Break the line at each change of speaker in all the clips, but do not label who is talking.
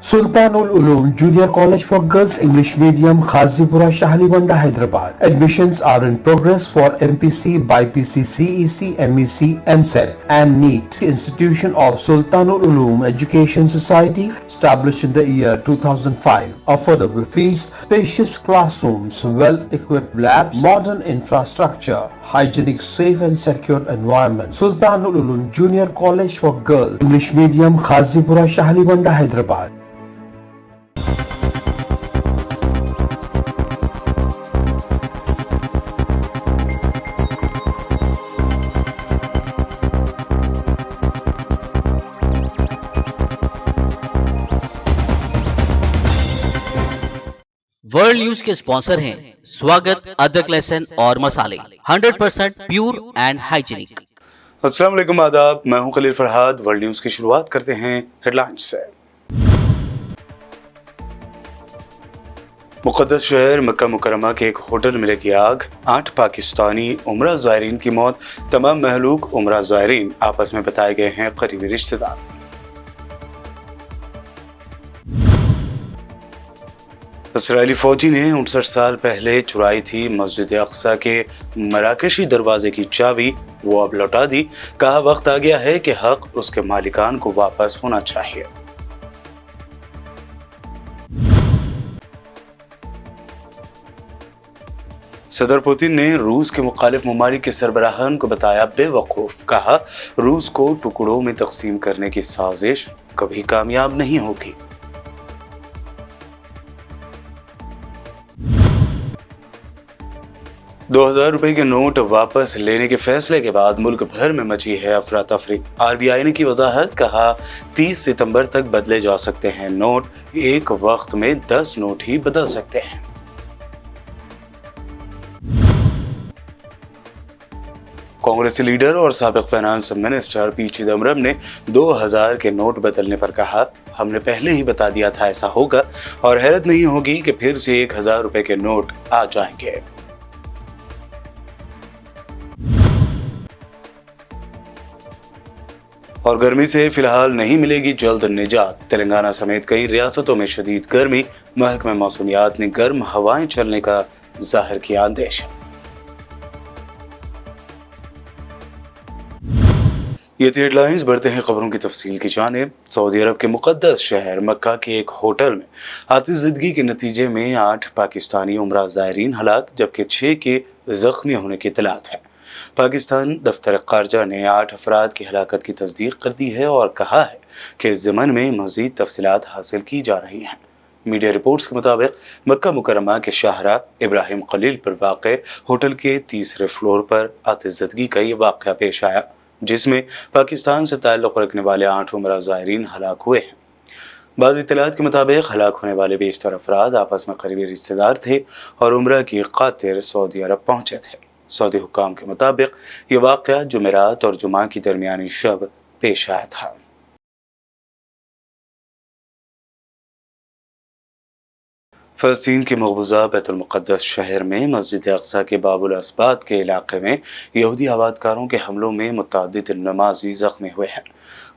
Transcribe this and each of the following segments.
Sultanul Ulum Junior College for Girls English Medium, Khazipura, Shahalibanda, Hyderabad. Admissions are in progress for MPC, BIPC, CEC, MEC, MSET and NEET. Institution of Sultanul Ulum Education Society, established in the year 2005. Affordable fees, spacious classrooms, well-equipped labs, modern infrastructure, hygienic, safe and secure environment. Sultanul Ulum Junior College for Girls English Medium, Khazipura, Shahalibanda, Hyderabad.
World news के sponsor हैं स्वागत, अदरक, लहसुन और मसाले 100% pure and hygienic.
अस्सलाम वालेकुम, आदाब। मैं हूं खलील फरहाद। वर्ल्ड न्यूज की शुरुआत करते हैं हेडलाइंस से। मुक़द्दस शहर मक्का मुकरमा के एक होटल में लगी आग, 8 पाकिस्तानी उमरा ज़ायरीन की मौत। तमाम महलूक उमरा ज़ायरीन आपस में बताए गए हैं करीबी रिश्तेदार। इसराइली फौजी ने 59 साल पहले चुराई थी मस्जिद अक्सा के मराकशी दरवाजे की चाबी, वो अब लौटा दी। कहा वक्त आ गया है कि हक उसके मालिकान को वापस होना चाहिए। सदर पुतिन ने रूस के मुखालिफ ममालिक के सरबराहान को बताया बेवकूफ। कहा रूस को टुकड़ों में तकसीम करने की साजिश कभी कामयाब नहीं होगी। ₹2000 के नोट वापस लेने के फैसले के बाद मुल्क भर में मची है अफरा तफरी। RBI ने की वजाहत। कहा 30 सितंबर तक बदले जा सकते हैं नोट, एक वक्त में 10 नोट ही बदल सकते हैं। कांग्रेसी लीडर और साबिक फाइनेंस मिनिस्टर पी चिदम्बरम ने 2000 के नोट बदलने पर कहा, हमने पहले ही बता दिया था ऐसा होगा और हैरत नहीं होगी कि फिर से ₹1000 के नोट आ जाएंगे। और गर्मी से फिलहाल नहीं मिलेगी जल्द निजात। तेलंगाना समेत कई रियासतों में शदीद गर्मी। महकमा मौसमियात ने गर्म हवाएं चलने का जाहिर किया अंदेशा। ये थी हेडलाइंस। बढ़ते हैं खबरों की तफसील की जानिब। सऊदी अरब के मुक़द्दस शहर मक्का के एक होटल में आतिशज़दगी के नतीजे में 8 पाकिस्तानी उमरा ज़ायरीन हलाक, जबकि 6 के जख्मी होने की इत्तलात है। पाकिस्तान दफ्तर ख़ारजा ने 8 अफराद की हलाकत की तस्दीक कर दी है और कहा है कि इस ज़मन में मज़ीद तफसीलात हासिल की जा रही हैं। मीडिया रिपोर्ट्स के मुताबिक मक्का मुकरमा के शाहरा इब्राहिम खलील पर वाक़ होटल के 3रे फ्लोर पर आतिशज़दगी का ये वाक़या पेश आया, जिसमें पाकिस्तान से ताल्लुक़ रखने वाले 8 उमरा ज़ायरीन हलाक हुए हैं। बाज़ इत्तलात के मुताबिक हलाक होने वाले बेशतर अफराद आपस में करीबी रिश्तेदार थे और उमरा की खातिर सऊदी अरब पहुँचे थे। सऊदी हुक्काम के मुताबिक ये वाक़या जुमेरात और जुमा की दरमियानी शब पेश आया था। फ़लस्तीन के मकबूजा बैतुल मुक़द्दस शहर में मस्जिद अक्सा के बाबुल अस्बात के इलाके में यहूदी आबादकारों के हमलों में मुतअद्दिद नमाजी ज़ख्मी हुए हैं।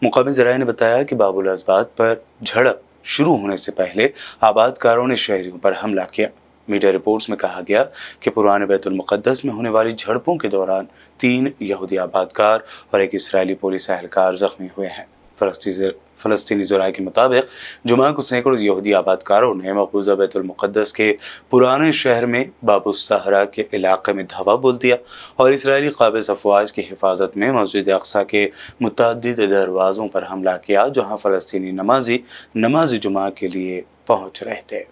मुकामी ज़राए ने बताया कि बाबुल अस्बात पर झड़प शुरू होने से पहले आबादकारों ने शहरियों पर हमला किया। मीडिया रिपोर्ट्स में कहा गया कि पुराने बैतुल मुक़द्दस में होने वाली झड़पों के दौरान 3 यहूदी आबादकार और एक इसराइली पुलिस एहलकार ज़ख्मी हुए हैं। फ़लस्तीनी ज़राए के मुताबिक जुमा को सैकड़ों यहूदी आबादकारों ने मकबूजा बैतुल मुक़द्दस के पुराने शहर में बाबुस सहरा के इलाके में धावा बोल दिया और इसराइली क़ाबिज़ अफ़वाज की हिफाजत में मस्जिद अक्सा के मुतअद्दिद दरवाज़ों पर हमला किया, जहाँ फ़लस्तीनी नमाज़ी जुमा के लिए पहुँच रहे थे।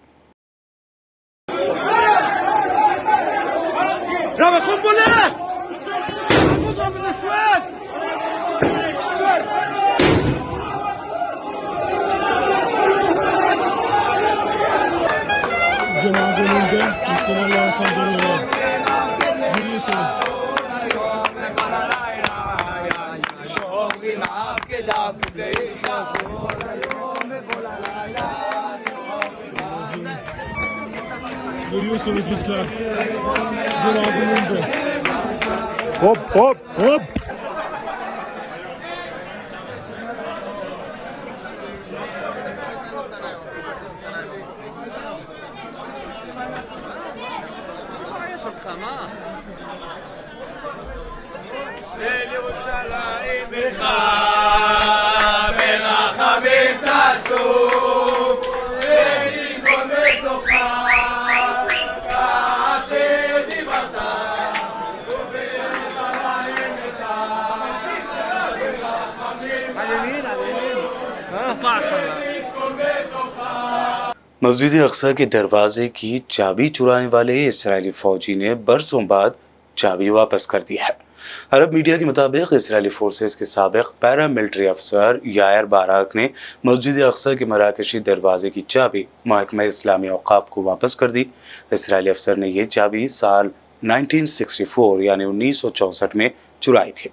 Görüyorsunuz bizler. Cenab-ı Hop hop hop.
मस्जिद अक्सा के दरवाजे की चाबी चुराने वाले इस्राएली फौजी ने बरसों बाद चाबी वापस कर दी है। अरब मीडिया के मुताबिक इस्राएली फोर्सेस के साबिक पैरामिलिट्री अफसर यायर बाराक ने मस्जिद अक्सा के मराकशी दरवाजे की चाबी महकमा इस्लामी औकाफ को वापस कर दी। इस्राएली अफसर ने यह चाबी साल 1964 यानी 1964 में चुराई थी।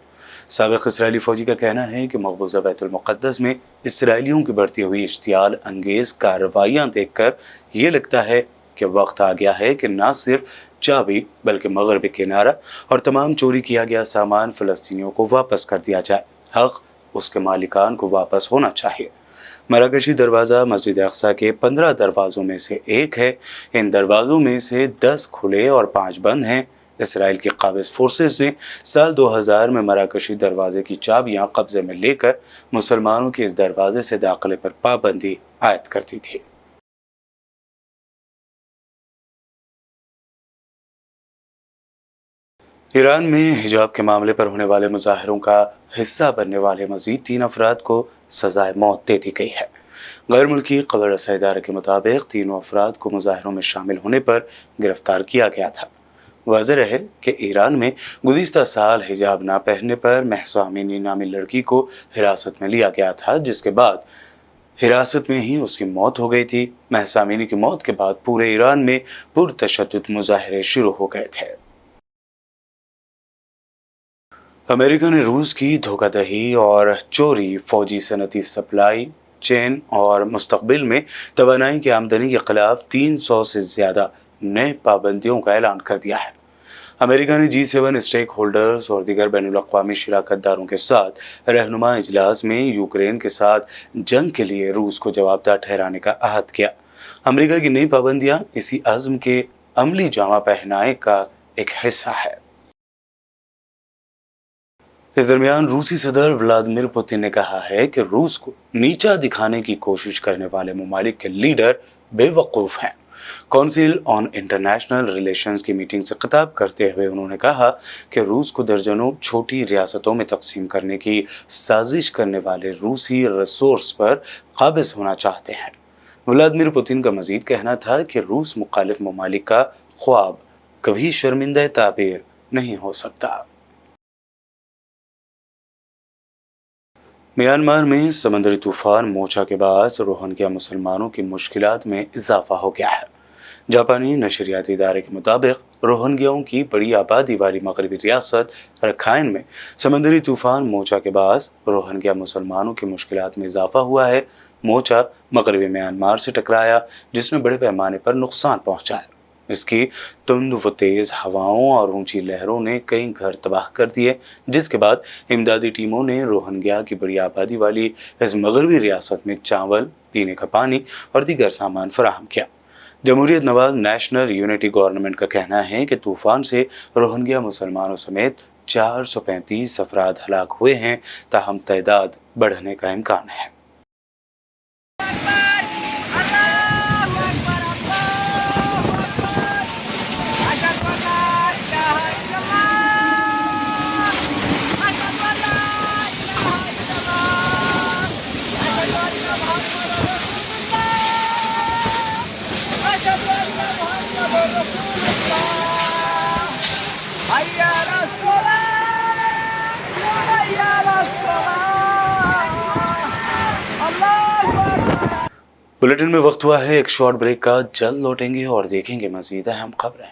साबिक इस्राएली फौजी का कहना है कि मकबूजा बैतुल मुक़द्दस में इसराइलियों की बढ़ती हुई इश्तियाल अंगेज कार्रवाइयाँ देखकर ये लगता है कि वक्त आ गया है कि न सिर्फ चाबी बल्कि मगरबी किनारा और तमाम चोरी किया गया सामान फ़लस्तीनियों को वापस कर दिया जाए। हक़ उसके मालिकान को वापस होना चाहिए। मराकशी दरवाज़ा मस्जिद अक्सा के 15 दरवाज़ों में से एक है। इन दरवाज़ों में से 10 खुले और 5 बंद हैं। इसराइल की काबिज़ फोर्सेस ने साल 2000 में मराकशी दरवाजे की चाबियां कब्जे में लेकर मुसलमानों के इस दरवाजे से दाखिले पर पाबंदी आयद कर दी थी। ईरान में हिजाब के मामले पर होने वाले मुजाहिरों का हिस्सा बनने वाले मजीद 3 अफराद को सजाए मौत दे दी गई है। गैर मुल्की खबर रसाई इदारे के मुताबिक तीनों अफराद को मुजाहिरों में शामिल होने पर गिरफ्तार किया गया था। वाज़ेह है कि ईरान में गुज़िश्ता साल हिजाब ना पहनने पर महसा अमीनी नामी लड़की को हिरासत में लिया गया था, जिसके बाद हिरासत में ही उसकी मौत हो गई थी। महसा अमीनी की मौत के बाद पूरे ईरान में पुरतशद्दुद मुजाहिरे शुरू हो गए थे। अमेरिका ने रूस की धोखाधड़ी और चोरी, फौजी सनती सप्लाई चेन और मुस्तकबिल में तवानाई की आमदनी के खिलाफ 300 से ज़्यादा नए पाबंदियों का ऐलान कर दिया है। अमेरिका ने G7 स्टेक होल्डर्स और दीगर बैनुल-अक़वामी शिराकतदारों के साथ रहनुमा इजलास में यूक्रेन के साथ जंग के लिए रूस को जवाबदार ठहराने का अहद किया। अमेरिका की नई पाबंदियां इसी अज़्म के अमली जामा पहनाए का एक हिस्सा है। इस दरमियान रूसी सदर व्लादिमीर पुतिन ने कहा है कि रूस को नीचा दिखाने की कोशिश करने वाले ममालिक के लीडर बेवकूफ़ हैं। काउंसिल ऑन इंटरनेशनल रिलेशंस की मीटिंग से खिताब करते हुए उन्होंने कहा कि रूस को दर्जनों छोटी रियासतों में तकसीम करने की साजिश करने वाले रूसी रिसोर्स पर काबिज होना चाहते हैं। व्लादिमीर पुतिन का मजीद कहना था कि रूस मुखालिफ ममालिक का ख्वाब कभी शर्मिंदा ताबीर नहीं हो सकता। म्यांमार में समंदरी तूफान मोचा के बाद रोहिंग्या मुसलमानों की मुश्किलात में इजाफा हो गया है। जापानी नशरियाती इदारे के मुताबिक रोहिंग्याओं की बड़ी आबादी वाली मगरबी रियासत रखाइन में समंदरी तूफान मोचा के बाद रोहिंग्या मुसलमानों की मुश्किलात में इजाफा हुआ है। मोचा मगरबी म्यांमार से टकराया, जिसने बड़े पैमाने पर नुकसान पहुंचाया। इसकी तुंद व तेज़ हवाओं और ऊंची लहरों ने कई घर तबाह कर दिए, जिसके बाद इमदादी टीमों ने रोहिंग्या की बड़ी आबादी वाली इस मगरबी रियासत में चावल, पीने का पानी और दीगर सामान फराहम किया। जमहूरियत नवाज नेशनल यूनिटी गवर्नमेंट का कहना है कि तूफान से रोहिंग्या मुसलमानों समेत 435 अफराद हलाक हुए हैं, ताहम तादाद बढ़ने का इम्कान है। बुलेटिन में वक्त हुआ है एक शॉर्ट ब्रेक का। जल्द लौटेंगे और देखेंगे मजीद अहम खबरें।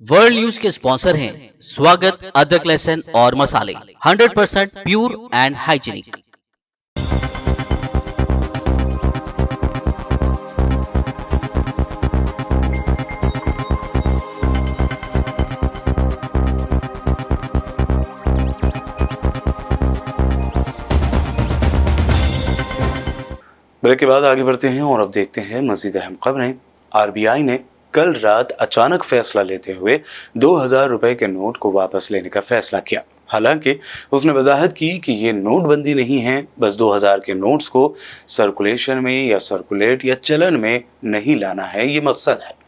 वर्ल्ड न्यूज के स्पॉन्सर हैं स्वागत, अदरक, लहसुन और मसाले 100% प्योर एंड हाइजीनिक।
ब्रेक के बाद आगे बढ़ते हैं और अब देखते हैं मजीद अहम खबरें। आरबीआई ने कल रात अचानक फैसला लेते हुए 2000 रुपए के नोट को वापस लेने का फैसला किया। हालांकि उसने वजाहत की कि ये नोटबंदी नहीं है, बस 2000 के नोट्स को सर्कुलेशन में या सर्कुलेट या चलन में नहीं लाना है, ये मकसद है।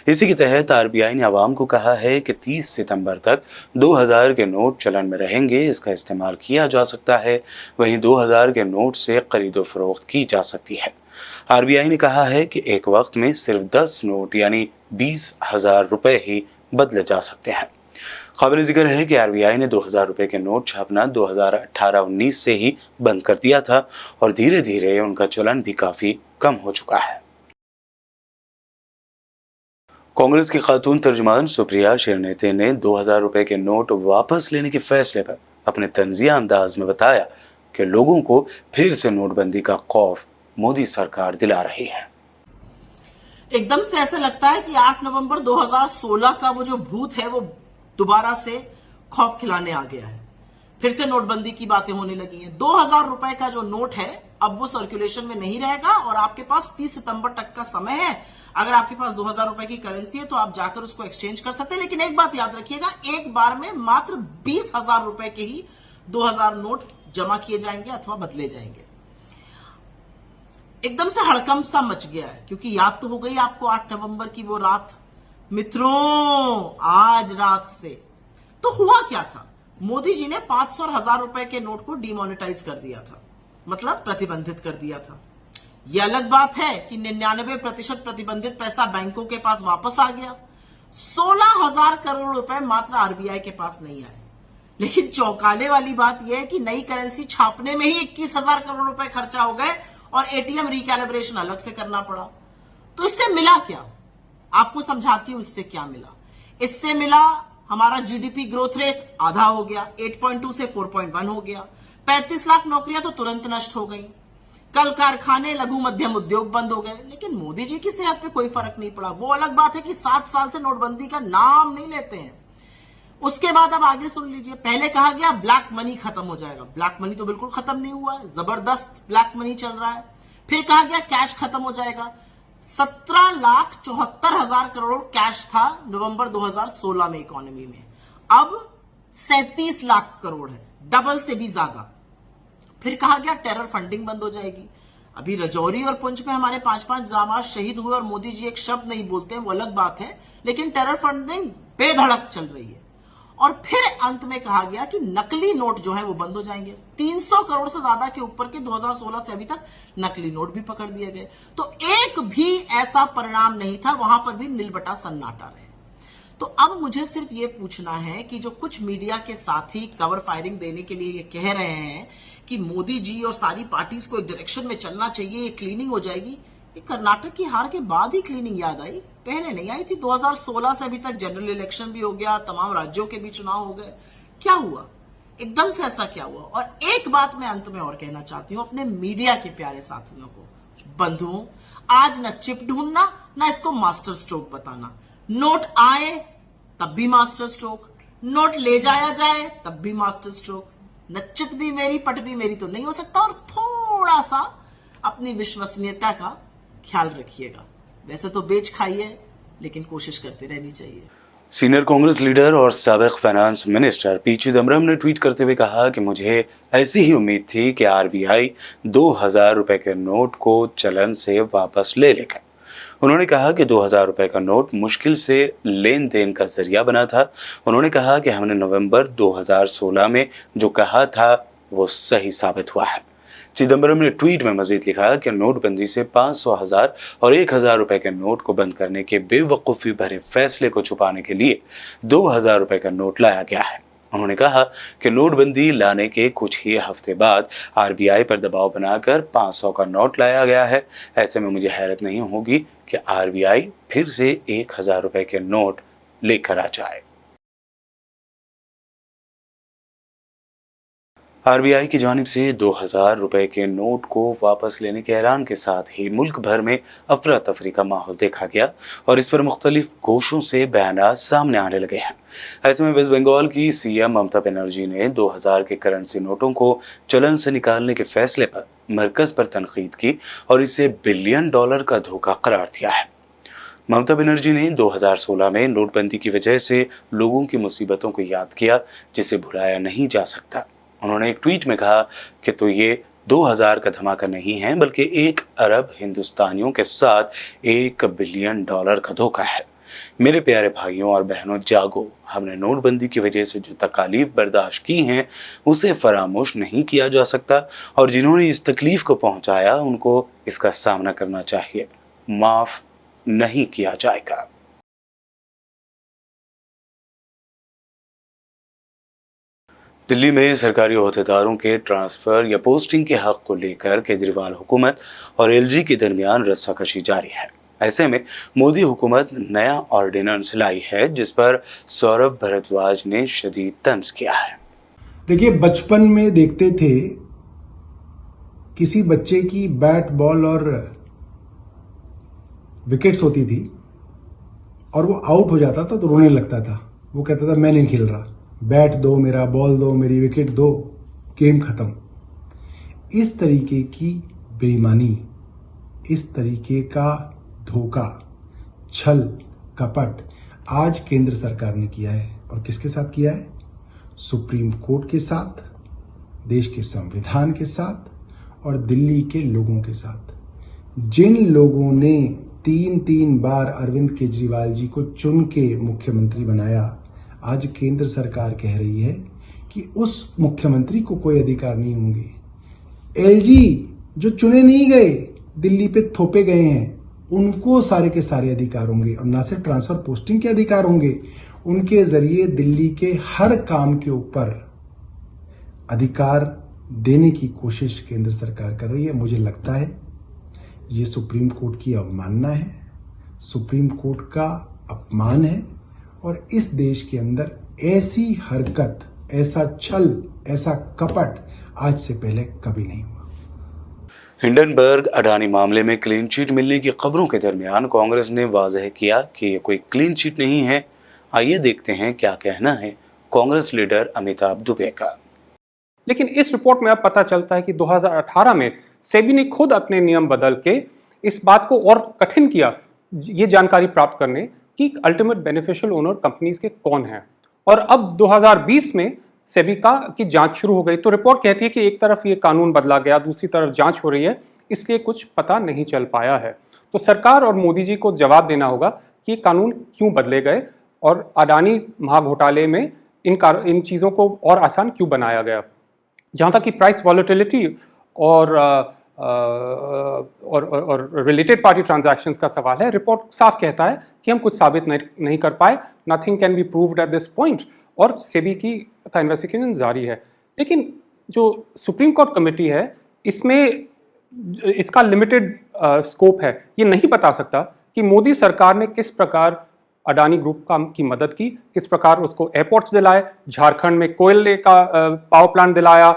इसी के तहत आरबीआई ने आवाम को कहा है कि 30 सितंबर तक 2000 के नोट चलन में रहेंगे, इसका इस्तेमाल किया जा सकता है। वहीं 2000 के नोट से खरीदो फरोख्त की जा सकती है। आरबीआई ने कहा है कि एक वक्त में सिर्फ 10 नोट यानी 20,000 रुपए ही बदले जा सकते हैं। काबिल जिक्र है कि आरबीआई ने 2000 रुपए के नोट छापना 2018-19 से ही बंद कर दिया था और धीरे धीरे उनका चलन भी काफी कम हो चुका है। कांग्रेस की खातून तर्जुमान सुप्रिया शिरनेते ने 2000 रुपए के नोट वापस लेने के फैसले पर अपने तंजिया अंदाज में बताया कि लोगों को फिर से नोटबंदी का खौफ मोदी सरकार दिला रही है।
एकदम से ऐसा लगता है कि 8 नवंबर 2016 का वो जो भूत है वो दोबारा से खौफ खिलाने आ गया है। फिर से नोटबंदी की बातें होने लगी हैं। 2000 रुपए का जो नोट है अब वो सर्कुलेशन में नहीं रहेगा और आपके पास 30 सितंबर तक का समय है। अगर आपके पास 2000 रुपए की करेंसी है तो आप जाकर उसको एक्सचेंज कर सकते हैं। लेकिन एक बात याद रखिएगा, एक बार में मात्र 20,000 रुपए के ही 2000 नोट जमा किए जाएंगे अथवा बदले जाएंगे। एकदम से हड़कंप सा मच गया है क्योंकि याद तो हो गई आपको 8 नवंबर की वो रात। मित्रों, आज रात से तो हुआ क्या था, मोदी जी ने 500 और 1000 रुपए के नोट को डिमोनेटाइज कर दिया था, मतलब प्रतिबंधित कर दिया था। यह अलग बात है कि 99% प्रतिबंधित पैसा बैंकों के पास वापस आ गया। 16,000 करोड़ रुपए मात्र आरबीआई के पास नहीं आए। लेकिन चौंकाने वाली बात यह है कि नई करेंसी छापने में ही 21,000 करोड़ रुपए खर्चा हो गए और एटीएम रिकैलिब्रेशन अलग से करना पड़ा। तो इससे मिला क्या, आपको समझाती हूं इससे क्या मिला। इससे मिला हमारा जीडीपी ग्रोथ रेट आधा हो गया, 8.2 से 4.1 हो गया। 35 लाख नौकरियां तो तुरंत नष्ट हो गई। कल कारखाने, लघु मध्यम उद्योग बंद हो गए। लेकिन मोदी जी की सेहत पे कोई फर्क नहीं पड़ा। वो अलग बात है कि 7 साल से नोटबंदी का नाम नहीं लेते हैं। उसके बाद अब आगे सुन लीजिए। पहले कहा गया ब्लैक मनी खत्म हो जाएगा। ब्लैक मनी तो बिल्कुल खत्म नहीं हुआ है, जबरदस्त ब्लैक मनी चल रहा है। फिर कहा गया कैश खत्म हो जाएगा। 17,74,000 करोड़ कैश था नवंबर 2016 में इकोनॉमी में, अब 37 लाख करोड़ है, डबल से भी ज्यादा। फिर कहा गया टेरर फंडिंग बंद हो जाएगी। अभी रजौरी और पुंछ में हमारे 5-5 जाबाज शहीद हुए और मोदी जी एक शब्द नहीं बोलते हैं, वो अलग बात है, लेकिन टेरर फंडिंग बेधड़क चल रही है। और फिर अंत में कहा गया कि नकली नोट जो है वो बंद हो जाएंगे। 300 करोड़ से ज्यादा के ऊपर के 2016 से अभी तक नकली नोट भी पकड़ दिए गए। तो एक भी ऐसा परिणाम नहीं था, वहां पर भी नीलबटा सन्नाटा रहे। तो अब मुझे सिर्फ ये पूछना है कि जो कुछ मीडिया के साथी कवर फायरिंग देने के लिए ये कह रहे हैं कि मोदी जी और सारी पार्टीज को एक डायरेक्शन में चलना चाहिए, ये क्लीनिंग हो जाएगी, ये कर्नाटक की हार के बाद ही क्लीनिंग याद आई, पहले नहीं आई थी। 2016 से अभी तक जनरल इलेक्शन भी हो गया, तमाम राज्यों के भी चुनाव हो गए, क्या हुआ एकदम से ऐसा क्या हुआ। और एक बात मैं अंत में और कहना चाहती हूं अपने मीडिया के प्यारे साथियों को, बंधुओं, आज ना चिप ढूंढना ना इसको मास्टर स्ट्रोक बताना। नोट आए तब भी मास्टर स्ट्रोक, नोट ले जाया जाए तब भी मास्टर स्ट्रोक। नच्चित भी मेरी पट भी मेरी तो नहीं हो सकता। और थोड़ा सा अपनी विश्वसनीयता का ख्याल रखिएगा। वैसे तो बेच खाइए, लेकिन कोशिश करते रहनी चाहिए।
सीनियर कांग्रेस लीडर और साबिक फाइनेंस मिनिस्टर पी चिदम्बरम ने ट्वीट करते हुए कहा कि मुझे ऐसी ही उम्मीद थी कि आरबीआई 2000 रुपए के नोट को चलन से वापस ले लेगा। उन्होंने कहा कि 2000 रुपए का नोट मुश्किल से लेन देन का जरिया बना था। उन्होंने कहा कि हमने नवंबर 2016 में जो कहा था वो सही साबित हुआ है। चिदम्बरम ने ट्वीट में मजीद लिखा कि नोटबंदी से 500, 1000 और 1000 रुपए के नोट को बंद करने के बेवकूफ़ी भरे फैसले को छुपाने के लिए 2000 रुपए का नोट लाया गया है। उन्होंने कहा कि नोटबंदी लाने के कुछ ही हफ्ते बाद आरबीआई पर दबाव बनाकर 500 का नोट लाया गया है। ऐसे में मुझे हैरत नहीं होगी कि आरबीआई फिर से 1000 रुपए के नोट लेकर आ जाए। आरबीआई की जानिब से 2000 रुपए के नोट को वापस लेने के ऐलान के साथ ही मुल्क भर में अफरा तफरी का माहौल देखा गया और इस पर मुख्तलिफ गोशों से बयानात सामने आने लगे हैं। ऐसे में वेस्ट बंगाल की सीएम ममता बनर्जी ने 2000 के करेंसी नोटों को चलन से निकालने के फैसले पर मरकज पर तनकीद की और इसे $1 बिलियन का धोखा करार दिया है। ममता बनर्जी ने 2016 में नोटबंदी की वजह से लोगों की मुसीबतों को याद किया जिसे भुलाया नहीं जा सकता। उन्होंने एक ट्वीट में कहा कि तो ये 2000 का धमाका नहीं है बल्कि 1 अरब हिंदुस्तानियों के साथ $1 बिलियन का धोखा है। मेरे प्यारे भाइयों और बहनों, जागो। हमने नोटबंदी की वजह से जो तकालीफ बर्दाश्त की हैं उसे फरामोश नहीं किया जा सकता और जिन्होंने इस तकलीफ को पहुंचाया उनको इसका सामना करना चाहिए, माफ नहीं किया जाएगा। दिल्ली में सरकारी ओहदेदारों के ट्रांसफर या पोस्टिंग के हक को लेकर केजरीवाल हुकूमत और एलजी के दरमियान रस्साकशी जारी है। ऐसे में मोदी हुकूमत नया ऑर्डिनेंस लाई है जिस पर सौरभ भारद्वाज ने शदीद तंज किया है।
देखिए, बचपन में देखते थे किसी बच्चे की बैट बॉल और विकेट्स होती थी और वो आउट हो जाता था तो रोने लगता था। वो कहता था मैं नहीं खेल रहा, बैट दो मेरा, बॉल दो मेरी, विकेट दो, गेम खत्म। इस तरीके की बेईमानी, इस तरीके का धोखा, छल कपट आज केंद्र सरकार ने किया है। और किसके साथ किया है? सुप्रीम कोर्ट के साथ, देश के संविधान के साथ और दिल्ली के लोगों के साथ। जिन लोगों ने 3 बार अरविंद केजरीवाल जी को चुन के मुख्यमंत्री बनाया, आज केंद्र सरकार कह रही है कि उस मुख्यमंत्री को कोई अधिकार नहीं होंगे। एलजी जो चुने नहीं गए, दिल्ली पे थोपे गए हैं, उनको सारे के सारे अधिकार होंगे और ना सिर्फ ट्रांसफर पोस्टिंग के अधिकार होंगे, उनके जरिए दिल्ली के हर काम के ऊपर अधिकार देने की कोशिश केंद्र सरकार कर रही है। मुझे लगता है ये सुप्रीम कोर्ट की अवमानना है, सुप्रीम कोर्ट का अपमान है और इस देश के अंदर ऐसी हरकत, ऐसा छल, ऐसा कपट आज से पहले कभी नहीं हुआ।
हिंडनबर्ग अडानी मामले में क्लीन चिट मिलने की खबरों के दरमियान कांग्रेस ने वाज़ेह किया कि ये कोई क्लीन चिट नहीं है। आइए देखते हैं क्या कहना है कांग्रेस लीडर अमिताभ दुबे का।
लेकिन इस रिपोर्ट में अब पता चलता है कि 2018 में सेबी ने खुद अपने नियम बदल के इस बात को और कठिन किया, ये जानकारी प्राप्त करने कि अल्टीमेट बेनिफिशियल ओनर कंपनीज के कौन हैं। और अब 2020 में सेबी की जांच शुरू हो गई। तो रिपोर्ट कहती है कि एक तरफ ये कानून बदला गया, दूसरी तरफ जांच हो रही है, इसलिए कुछ पता नहीं चल पाया है। तो सरकार और मोदी जी को जवाब देना होगा कि ये कानून क्यों बदले गए और अडानी महाघोटाले में इन चीज़ों को और आसान क्यों बनाया गया। जहाँ तक कि प्राइस वॉलेटिलिटी और रिलेटेड पार्टी ट्रांजैक्शंस का सवाल है, रिपोर्ट साफ कहता है कि हम कुछ साबित नहीं कर पाए, nothing can be proved at this point, और सेबी का इन्वेस्टिगेशन जारी है। लेकिन जो सुप्रीम कोर्ट कमेटी है, इसमें इसका लिमिटेड स्कोप है। ये नहीं बता सकता कि मोदी सरकार ने किस प्रकार अडानी ग्रुप की मदद की, किस प्रकार उसको एयरपोर्ट्स दिलाए, झारखंड में कोयले का पावर प्लांट दिलाया,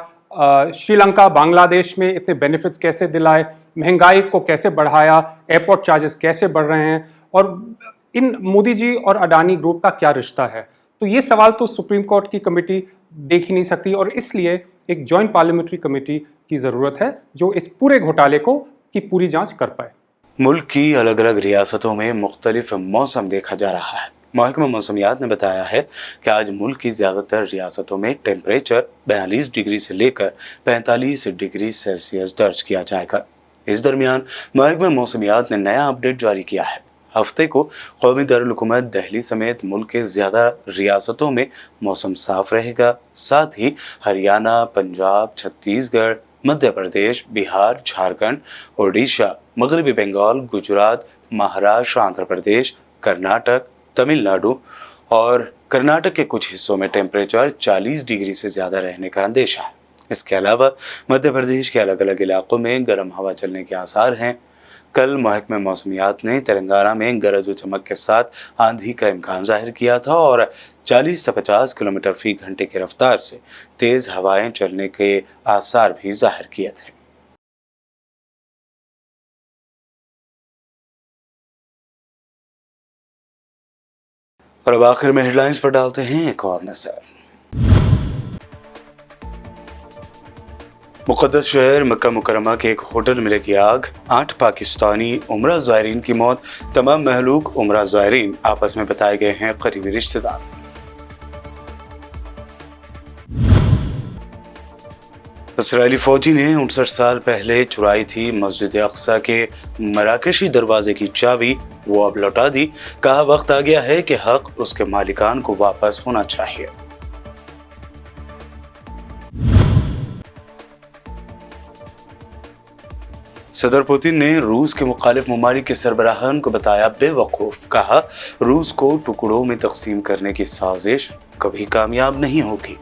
श्रीलंका बांग्लादेश में इतने बेनिफिट्स कैसे दिलाए, महंगाई को कैसे बढ़ाया, एयरपोर्ट चार्जेस कैसे बढ़ रहे हैं, और इन मोदी जी और अडानी ग्रुप का क्या रिश्ता है। तो ये सवाल तो सुप्रीम कोर्ट की कमेटी देख ही नहीं सकती और इसलिए एक जॉइंट पार्लियामेंट्री कमेटी की ज़रूरत है जो इस पूरे घोटाले की पूरी जांच कर पाए।
मुल्क की अलग अलग रियासतों में मुख्तलिफ मौसम देखा जा रहा है। महकमा मौसमियात ने बताया है कि आज मुल्क की ज़्यादातर रियासतों में टेम्परेचर 42 डिग्री से लेकर 45 डिग्री सेल्सियस दर्ज किया जाएगा। इस दरमियान महकमा मौसमियात ने नया अपडेट जारी किया है। हफ्ते को कौमी दारुल-हुकूमत दिल्ली समेत मुल्क के ज़्यादा रियासतों में मौसम साफ रहेगा। साथ ही हरियाणा, पंजाब, छत्तीसगढ़, मध्य प्रदेश, बिहार, झारखंड, ओडिशा, मगरबी बंगाल, गुजरात, महाराष्ट्र, आंध्र प्रदेश, कर्नाटक, तमिलनाडु और कर्नाटक के कुछ हिस्सों में टेम्परेचर 40 डिग्री से ज़्यादा रहने का अंदेशा है। इसके अलावा मध्य प्रदेश के अलग अलग इलाकों में गर्म हवा चलने के आसार हैं। कल महकमा मौसमियात ने तेलंगाना में गरज व चमक के साथ आंधी का इम्कान जाहिर किया था और 40 से 50 किलोमीटर फी घंटे की रफ्तार से तेज हवाएं चलने के आसार भी जाहिर किए थे। और अब आखिर में हेडलाइंस पर डालते हैं एक और नजर। मुकद्दस शहर मक्का मुकरमा के एक होटल में लगी आग, 8 पाकिस्तानी उम्रा ज़ायरीन की मौत। तमाम महलूक उम्रा ज़ायरीन आपस में बताए गए हैं करीबी रिश्तेदार। इसराइली फौजी ने 59 साल पहले चुराई थी मस्जिद अक्सा के मराकशी दरवाजे की चाबी, वो अब लौटा दी। कहा वक्त आ गया है कि हक उसके मालिकान को वापस होना चाहिए। सदर पुतिन ने रूस के मुखालिफ ममालिक के सरबराहान को बताया बेवकूफ। कहा रूस को टुकड़ों में तकसीम करने की साजिश कभी कामयाब नहीं होगी।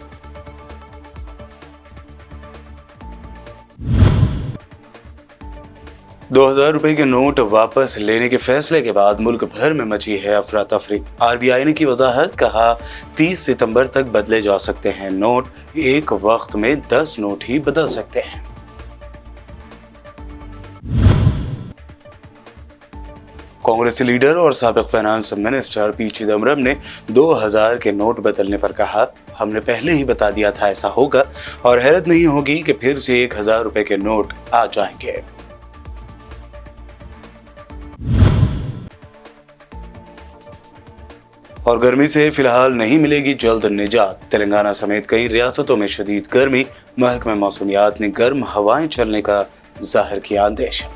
₹2000 के नोट वापस लेने के फैसले के बाद मुल्क भर में मची है अफरा तफरी। RBI ने की वजाहत। कहा 30 सितंबर तक बदले जा सकते हैं नोट, एक वक्त में 10 नोट ही बदल सकते हैं। कांग्रेसी लीडर और साबिक फाइनेंस मिनिस्टर पी चिदम्बरम ने 2000 के नोट बदलने पर कहा, हमने पहले ही बता दिया था ऐसा होगा और हैरत नहीं होगी कि फिर से ₹1000 के नोट आ जाएंगे। और गर्मी से फिलहाल नहीं मिलेगी जल्द निजात। तेलंगाना समेत कई रियासतों में शदीद गर्मी। महकमा मौसमियात ने गर्म हवाएं चलने का जाहिर किया अंदेशा।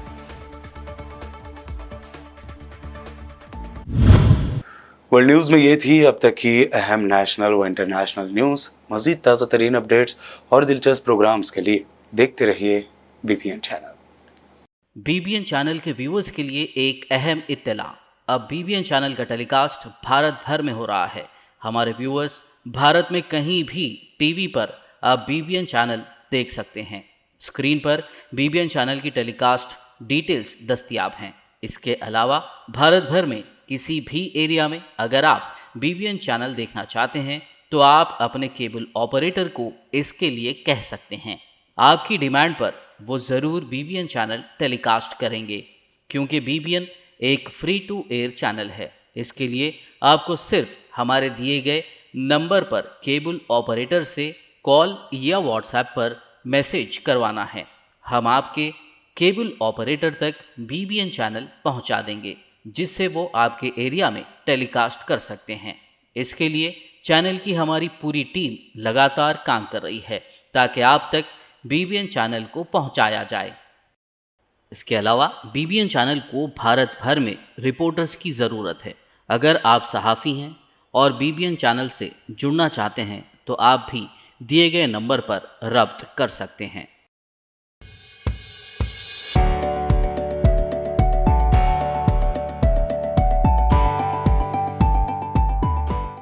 वर्ल्ड न्यूज में ये थी अब तक की अहम नेशनल व इंटरनेशनल न्यूज। मजीद ताज़ा तरीन अपडेट्स और दिलचस्प प्रोग्राम्स के लिए देखते रहिए BBN चैनल।
BBN चैनल के व्यूअर्स के लिए एक अहम इत्तला। अब BBN चैनल का टेलीकास्ट भारत भर में हो रहा है। हमारे व्यूअर्स भारत में कहीं भी टीवी पर अब BBN चैनल देख सकते हैं। स्क्रीन पर BBN चैनल की टेलीकास्ट डिटेल्स दस्तयाब हैं। इसके अलावा भारत भर में किसी भी एरिया में अगर आप BBN चैनल देखना चाहते हैं तो आप अपने केबल ऑपरेटर को इसके लिए कह सकते हैं। आपकी डिमांड पर वो ज़रूर BBN चैनल टेलीकास्ट करेंगे, क्योंकि BBN एक फ्री टू एयर चैनल है। इसके लिए आपको सिर्फ हमारे दिए गए नंबर पर केबल ऑपरेटर से कॉल या व्हाट्सएप पर मैसेज करवाना है। हम आपके केबल ऑपरेटर तक BBN चैनल पहुंचा देंगे, जिससे वो आपके एरिया में टेलीकास्ट कर सकते हैं। इसके लिए चैनल की हमारी पूरी टीम लगातार काम कर रही है ताकि आप तक BBN चैनल को पहुंचाया जाए। इसके अलावा BBN चैनल को भारत भर में रिपोर्टर्स की ज़रूरत है। अगर आप सहाफ़ी हैं और BBN चैनल से जुड़ना चाहते हैं तो आप भी दिए गए नंबर पर रब्त कर सकते हैं।